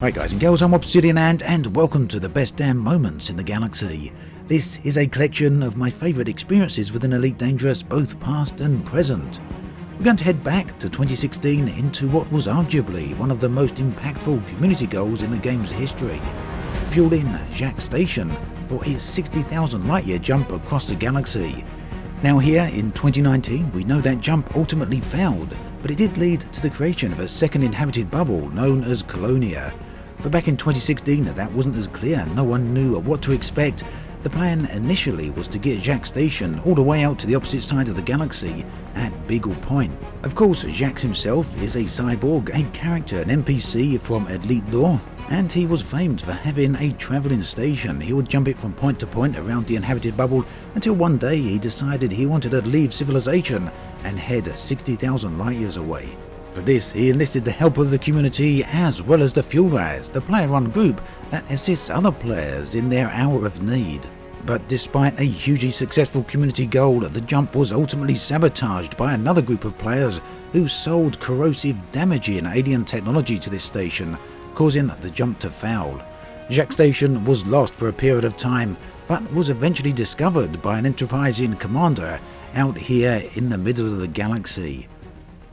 Hi guys and girls, I'm Obsidian and welcome to the best damn moments in the galaxy. This is a collection of my favourite experiences within Elite Dangerous, both past and present. We're going to head back to 2016 into what was arguably one of the most impactful community goals in the game's history. Fuel in Jacque Station for its 60,000 light-year jump across the galaxy. Now here in 2019 we know that jump ultimately failed, but it did lead to the creation of a second inhabited bubble known as Colonia. But back in 2016 that wasn't as clear, no one knew what to expect. The plan initially was to get Jacque Station all the way out to the opposite side of the galaxy at Beagle Point. Of course, Jacque himself is a cyborg, a character, an NPC from Elite lore, and he was famed for having a travelling station. He would jump it from point to point around the inhabited bubble until one day he decided he wanted to leave civilization and head 60,000 light years away. For this, he enlisted the help of the community as well as the Fuelers, the player-run group that assists other players in their hour of need. But despite a hugely successful community goal, the jump was ultimately sabotaged by another group of players who sold corrosive, damaging alien technology to this station, causing the jump to fail. Jacque Station was lost for a period of time, but was eventually discovered by an enterprising commander out here in the middle of the galaxy.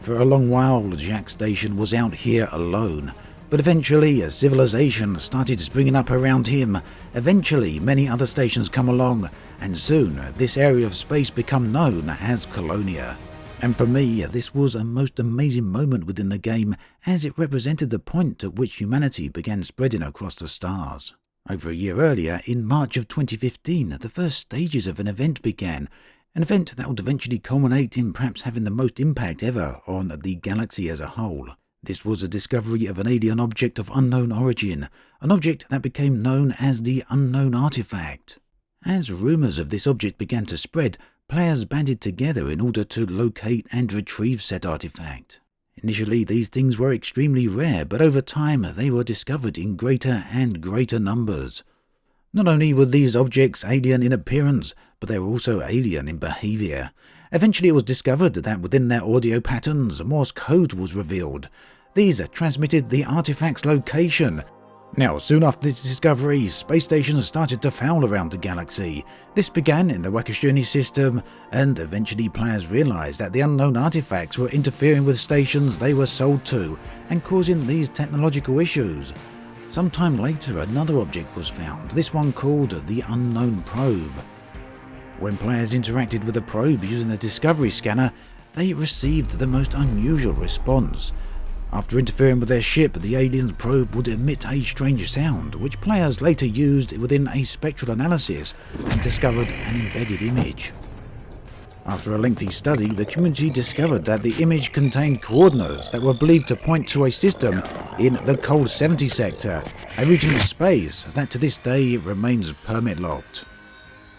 For a long while, Jacque Station was out here alone, but eventually a civilization started springing up around him. Eventually many other stations come along, and soon this area of space become known as Colonia. And for me, this was a most amazing moment within the game, as it represented the point at which humanity began spreading across the stars. Over a year earlier, in March of 2015, the first stages of an event began, an event that would eventually culminate in perhaps having the most impact ever on the galaxy as a whole. This was a discovery of an alien object of unknown origin, an object that became known as the Unknown Artifact. As rumours of this object began to spread, players banded together in order to locate and retrieve said artifact. Initially these things were extremely rare, but over time they were discovered in greater and greater numbers. Not only were these objects alien in appearance, but they were also alien in behaviour. Eventually it was discovered that within their audio patterns, Morse code was revealed. These transmitted the artifact's location. Now, soon after this discovery, space stations started to foul around the galaxy. This began in the Wakashuni system, and eventually players realised that the unknown artifacts were interfering with stations they were sold to, and causing these technological issues. Sometime later, another object was found, this one called the Unknown Probe. When players interacted with the probe using the Discovery Scanner, they received the most unusual response. After interfering with their ship, the alien's probe would emit a strange sound, which players later used within a spectral analysis and discovered an embedded image. After a lengthy study, the community discovered that the image contained coordinates that were believed to point to a system in the Cold 70 sector, a region of space that to this day remains permit-locked.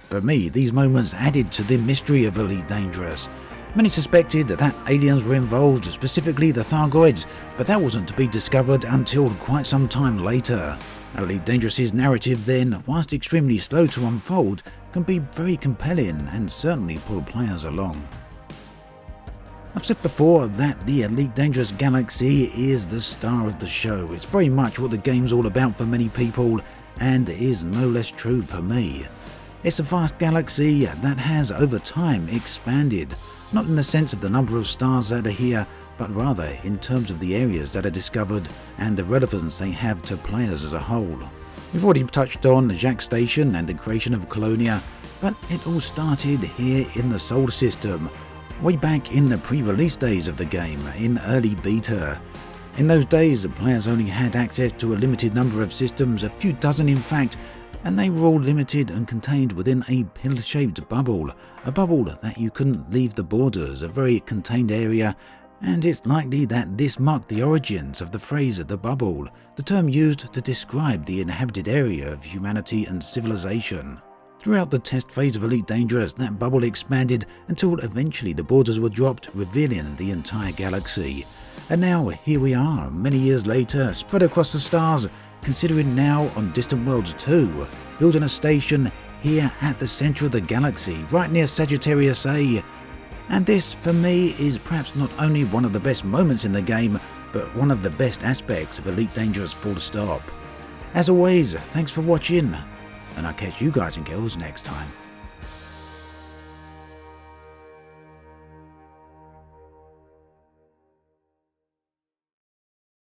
For me, these moments added to the mystery of Elite Dangerous. Many suspected that aliens were involved, specifically the Thargoids, but that wasn't to be discovered until quite some time later. Elite Dangerous's narrative then, whilst extremely slow to unfold, can be very compelling and certainly pull players along. I've said before that the Elite Dangerous galaxy is the star of the show. It's very much what the game's all about for many people, and is no less true for me. It's a vast galaxy that has over time expanded, not in the sense of the number of stars that are here, but rather in terms of the areas that are discovered and the relevance they have to players as a whole. We've already touched on Jacque Station and the creation of Colonia, but it all started here in the Solar System, way back in the pre-release days of the game, in early beta. In those days, the players only had access to a limited number of systems, a few dozen in fact, and they were all limited and contained within a pill-shaped bubble, a bubble that you couldn't leave the borders, a very contained area. And it's likely that this marked the origins of the phrase the bubble, the term used to describe the inhabited area of humanity and civilization. Throughout the test phase of Elite Dangerous, that bubble expanded until eventually the borders were dropped, revealing the entire galaxy. And now here we are, many years later, spread across the stars, considering now on distant worlds too, building a station here at the centre of the galaxy, right near Sagittarius A. And this, for me, is perhaps not only one of the best moments in the game, but one of the best aspects of Elite Dangerous full stop. As always, thanks for watching, and I'll catch you guys and girls next time.